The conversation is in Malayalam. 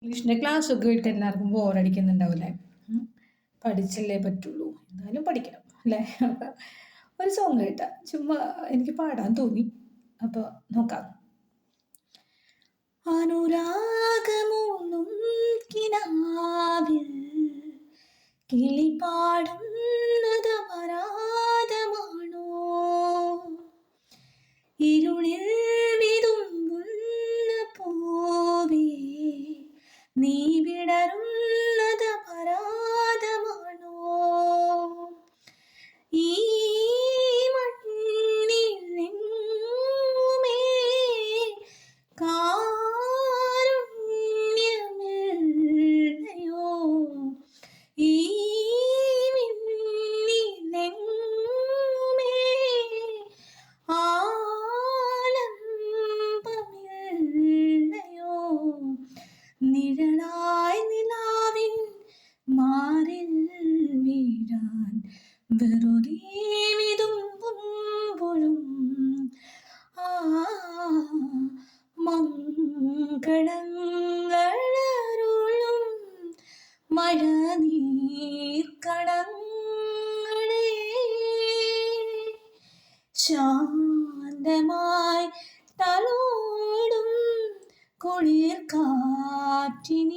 ഇംഗ്ലീഷിൻ്റെ ക്ലാസ്സൊക്കെ വിട്ട് എല്ലാവർക്കും ബോറടിക്കുന്നുണ്ടാവില്ലേ? പഠിച്ചല്ലേ പറ്റുള്ളൂ, എന്തായാലും പഠിക്കണം അല്ലേ? അപ്പം ഒരു സോങ് കേട്ടാ ചുമ്മാ എനിക്ക് പാടാൻ തോന്നി, അപ്പോൾ നോക്കാം. അനുരാഗമൂന്നും കിനാവിൽ കിളിപാടുന്നതപരാധമാണോ? ഇരുളിൽ വിതുമ്പുന്ന പൂവേ നീ വിടരുന്നതപരാധമാണോ? ഈ മണ്ണിലെങ്ങുമേ കാരുണ്യമില്ലയോ? ഈ വിണ്ണിലെങ്ങുമേ ആലംബമില്ലയോ? നിഴലായി നിലാവിൻ മാറിൽ വീഴാൻ വെറുതെ വിതുമ്പുമ്പോഴും ആ മംഗളങ്ങളരുളും മഴനീർക്കണങ്ങളെ ശാന്തമായി തലോടും കുളിർ കാറ്റിനി